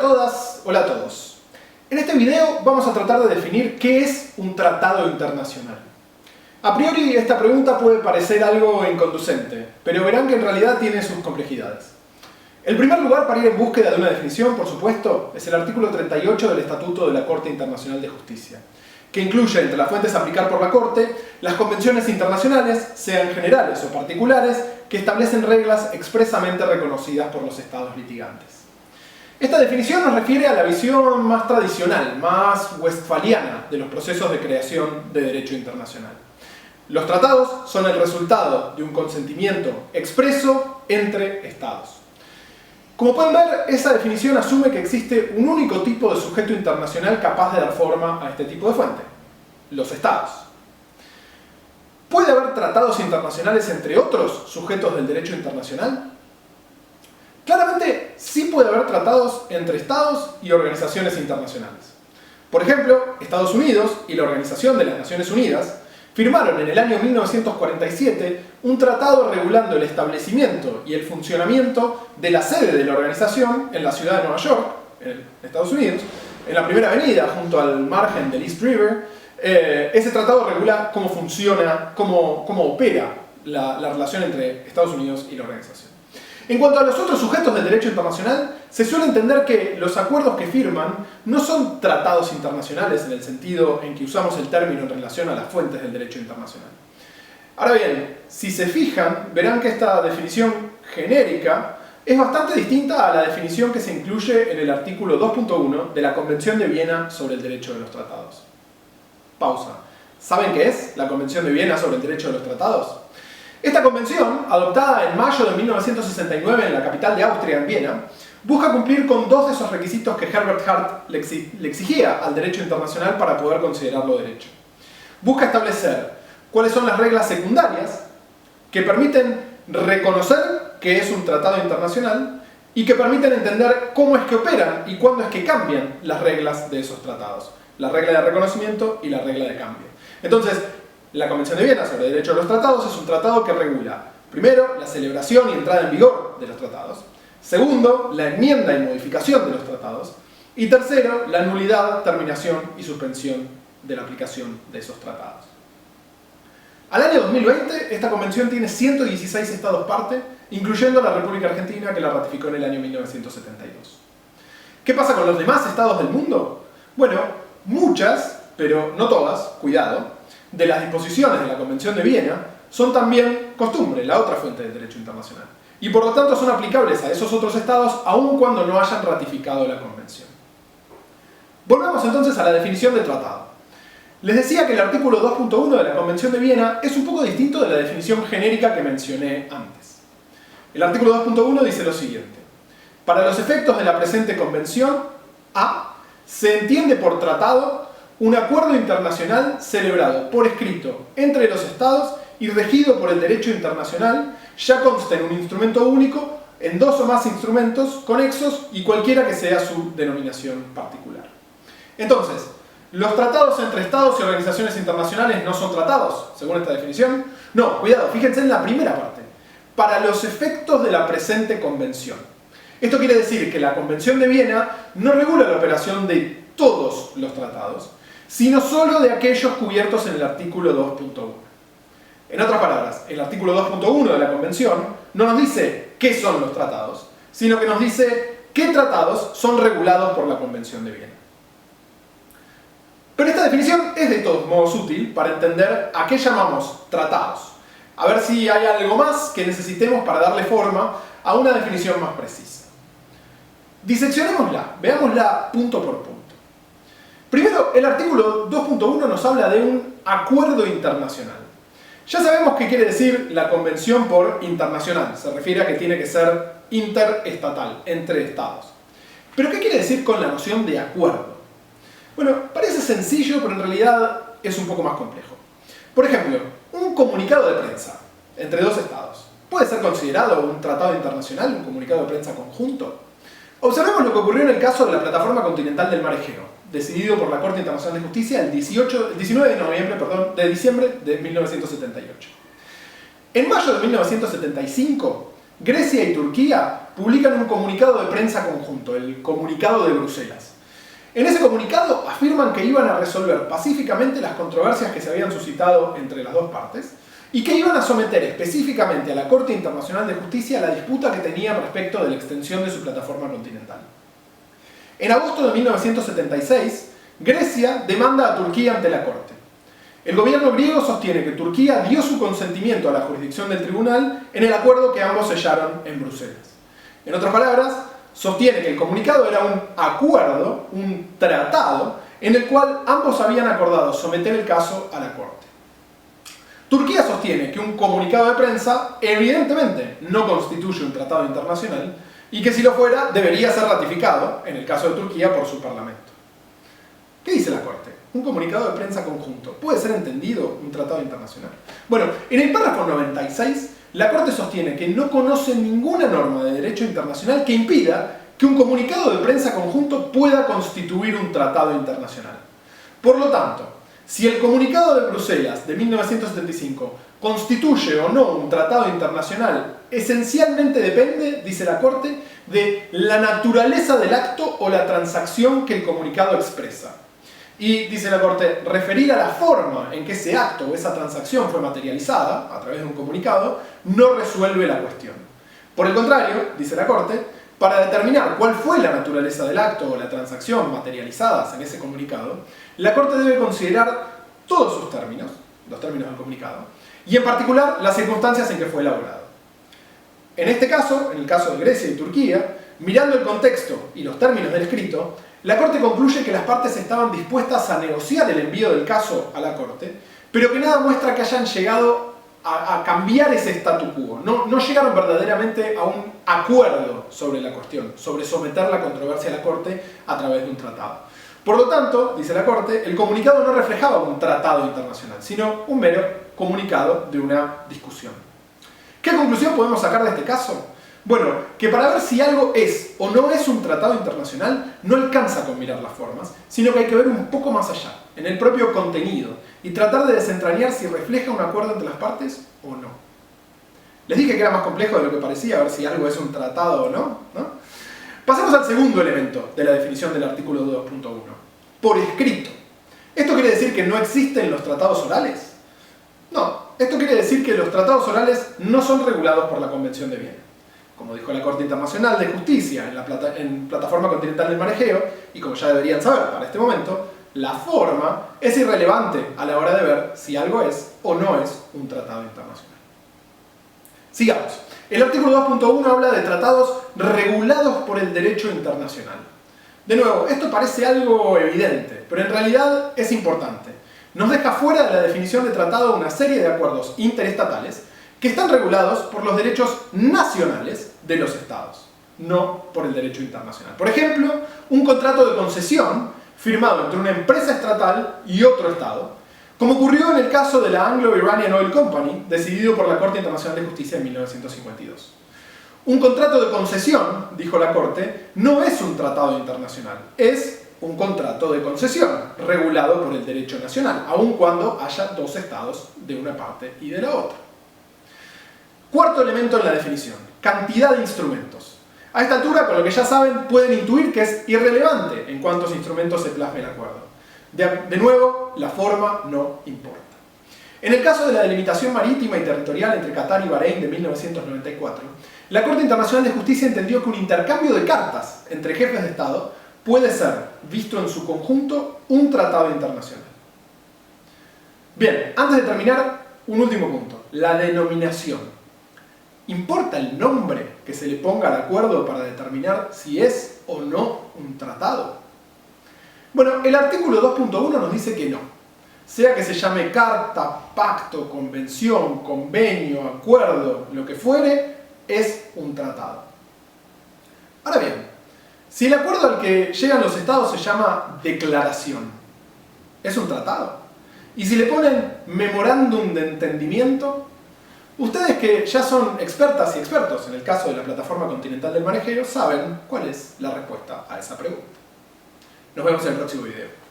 todas, hola a todos. En este video vamos a tratar de definir qué es un tratado internacional. A priori esta pregunta puede parecer algo inconducente, pero verán que en realidad tiene sus complejidades. El primer lugar para ir en búsqueda de una definición, por supuesto, es el artículo 38 del Estatuto de la Corte Internacional de Justicia, que incluye entre las fuentes a aplicar por la Corte las convenciones internacionales, sean generales o particulares, que establecen reglas expresamente reconocidas por los estados litigantes. Esta definición nos refiere a la visión más tradicional, más westfaliana de los procesos de creación de derecho internacional. Los tratados son el resultado de un consentimiento expreso entre estados. Como pueden ver, esa definición asume que existe un único tipo de sujeto internacional capaz de dar forma a este tipo de fuente: los estados. ¿Puede haber tratados internacionales entre otros sujetos del derecho internacional? Claramente sí puede haber tratados entre estados y organizaciones internacionales. Por ejemplo, Estados Unidos y la Organización de las Naciones Unidas firmaron en el año 1947 un tratado regulando el establecimiento y el funcionamiento de la sede de la organización en la ciudad de Nueva York, en Estados Unidos, en la primera avenida junto al margen del East River. Ese tratado regula cómo funciona, cómo opera la relación entre Estados Unidos y la organización. En cuanto a los otros sujetos del derecho internacional, se suele entender que los acuerdos que firman no son tratados internacionales en el sentido en que usamos el término en relación a las fuentes del derecho internacional. Ahora bien, si se fijan, verán que esta definición genérica es bastante distinta a la definición que se incluye en el artículo 2.1 de la Convención de Viena sobre el Derecho de los Tratados. Pausa. ¿Saben qué es la Convención de Viena sobre el Derecho de los Tratados? Esta convención, adoptada en mayo de 1969 en la capital de Austria, en Viena, busca cumplir con dos de esos requisitos que Herbert Hart le exigía al derecho internacional para poder considerarlo derecho. Busca establecer cuáles son las reglas secundarias que permiten reconocer que es un tratado internacional y que permiten entender cómo es que operan y cuándo es que cambian las reglas de esos tratados. La regla de reconocimiento y la regla de cambio. Entonces, la Convención de Viena sobre el Derecho de los Tratados es un tratado que regula, primero, la celebración y entrada en vigor de los tratados; segundo, la enmienda y modificación de los tratados; y tercero, la nulidad, terminación y suspensión de la aplicación de esos tratados. Al año 2020, esta convención tiene 116 estados parte, incluyendo la República Argentina, que la ratificó en el año 1972. ¿Qué pasa con los demás estados del mundo? Bueno, muchas, pero no todas, cuidado, de las disposiciones de la Convención de Viena son también costumbre, la otra fuente del derecho internacional, y por lo tanto son aplicables a esos otros estados aun cuando no hayan ratificado la Convención. Volvamos entonces a la definición de tratado. Les decía que el artículo 2.1 de la Convención de Viena es un poco distinto de la definición genérica que mencioné antes. El artículo 2.1 dice lo siguiente: para los efectos de la presente Convención, A, se entiende por tratado un acuerdo internacional celebrado por escrito entre los estados y regido por el derecho internacional, ya consta en un instrumento único, en dos o más instrumentos conexos y cualquiera que sea su denominación particular. Entonces, ¿los tratados entre estados y organizaciones internacionales no son tratados, según esta definición? No, cuidado, fíjense en la primera parte. Para los efectos de la presente convención. Esto quiere decir que la Convención de Viena no regula la operación de todos los tratados, sino solo de aquellos cubiertos en el artículo 2.1. En otras palabras, el artículo 2.1 de la Convención no nos dice qué son los tratados, sino que nos dice qué tratados son regulados por la Convención de Viena. Pero esta definición es de todos modos útil para entender a qué llamamos tratados. A ver si hay algo más que necesitemos para darle forma a una definición más precisa. Diseccionémosla, veámosla punto por punto. Primero, el artículo 2.1 nos habla de un acuerdo internacional. Ya sabemos qué quiere decir la convención por internacional. Se refiere a que tiene que ser interestatal, entre estados. Pero ¿qué quiere decir con la noción de acuerdo? Bueno, parece sencillo, pero en realidad es un poco más complejo. Por ejemplo, un comunicado de prensa entre dos estados ¿puede ser considerado un tratado internacional, un comunicado de prensa conjunto? Observemos lo que ocurrió en el caso de la Plataforma Continental del Mar Egeo, decidido por la Corte Internacional de Justicia el 19 de diciembre de 1978. En mayo de 1975, Grecia y Turquía publican un comunicado de prensa conjunto, el Comunicado de Bruselas. En ese comunicado afirman que iban a resolver pacíficamente las controversias que se habían suscitado entre las dos partes y que iban a someter específicamente a la Corte Internacional de Justicia la disputa que tenían respecto de la extensión de su plataforma continental. En agosto de 1976, Grecia demanda a Turquía ante la Corte. El gobierno griego sostiene que Turquía dio su consentimiento a la jurisdicción del tribunal en el acuerdo que ambos sellaron en Bruselas. En otras palabras, sostiene que el comunicado era un acuerdo, un tratado, en el cual ambos habían acordado someter el caso a la Corte. Turquía sostiene que un comunicado de prensa evidentemente no constituye un tratado internacional y que si lo fuera debería ser ratificado, en el caso de Turquía, por su parlamento. ¿Qué dice la Corte? Un comunicado de prensa conjunto. ¿Puede ser entendido un tratado internacional? Bueno, en el párrafo 96, la Corte sostiene que no conoce ninguna norma de derecho internacional que impida que un comunicado de prensa conjunto pueda constituir un tratado internacional. Por lo tanto, si el comunicado de Bruselas de 1975 constituye o no un tratado internacional, esencialmente depende, dice la Corte, de la naturaleza del acto o la transacción que el comunicado expresa. Y, dice la Corte, referir a la forma en que ese acto o esa transacción fue materializada, a través de un comunicado, no resuelve la cuestión. Por el contrario, dice la Corte, para determinar cuál fue la naturaleza del acto o la transacción materializadas en ese comunicado, la Corte debe considerar todos sus términos, los términos del comunicado, y en particular las circunstancias en que fue elaborado. En este caso, en el caso de Grecia y Turquía, mirando el contexto y los términos del escrito, la Corte concluye que las partes estaban dispuestas a negociar el envío del caso a la Corte, pero que nada muestra que hayan llegado a cambiar ese statu quo. No llegaron verdaderamente a un acuerdo sobre la cuestión, sobre someter la controversia a la Corte a través de un tratado. Por lo tanto, dice la Corte, el comunicado no reflejaba un tratado internacional, sino un mero comunicado de una discusión. ¿Qué conclusión podemos sacar de este caso? Bueno, que para ver si algo es o no es un tratado internacional, no alcanza con mirar las formas, sino que hay que ver un poco más allá, en el propio contenido, y tratar de desentrañar si refleja un acuerdo entre las partes o no. Les dije que era más complejo de lo que parecía, a ver si algo es un tratado o no, ¿no? Pasemos al segundo elemento de la definición del artículo 2.1. Por escrito. ¿Esto quiere decir que no existen los tratados orales? No, esto quiere decir que los tratados orales no son regulados por la Convención de Viena. Como dijo la Corte Internacional de Justicia en Plataforma Continental del Mar Egeo, y como ya deberían saber para este momento, la forma es irrelevante a la hora de ver si algo es o no es un tratado internacional. Sigamos. El artículo 2.1 habla de tratados regulados por el derecho internacional. De nuevo, esto parece algo evidente, pero en realidad es importante. Nos deja fuera de la definición de tratado una serie de acuerdos interestatales que están regulados por los derechos nacionales de los estados, no por el derecho internacional. Por ejemplo, un contrato de concesión firmado entre una empresa estatal y otro estado, como ocurrió en el caso de la Anglo-Iranian Oil Company, decidido por la Corte Internacional de Justicia en 1952. Un contrato de concesión, dijo la Corte, no es un tratado internacional, es un contrato de concesión regulado por el derecho nacional, aun cuando haya dos estados de una parte y de la otra. Cuarto elemento en la definición, cantidad de instrumentos. A esta altura, con lo que ya saben, pueden intuir que es irrelevante en cuántos instrumentos se plasme el acuerdo. De nuevo, la forma no importa. En el caso de la delimitación marítima y territorial entre Qatar y Bahrein de 1994, la Corte Internacional de Justicia entendió que un intercambio de cartas entre jefes de Estado puede ser, visto en su conjunto, un tratado internacional. Bien, antes de terminar, un último punto, la denominación. ¿Importa el nombre que se le ponga al acuerdo para determinar si es o no un tratado? Bueno, el artículo 2.1 nos dice que no. Sea que se llame carta, pacto, convención, convenio, acuerdo, lo que fuere, es un tratado. Ahora bien, si el acuerdo al que llegan los estados se llama declaración, ¿es un tratado? Y si le ponen memorándum de entendimiento, ustedes que ya son expertas y expertos en el caso de la Plataforma Continental del Mar Egeo saben cuál es la respuesta a esa pregunta. Nos vemos en el próximo video.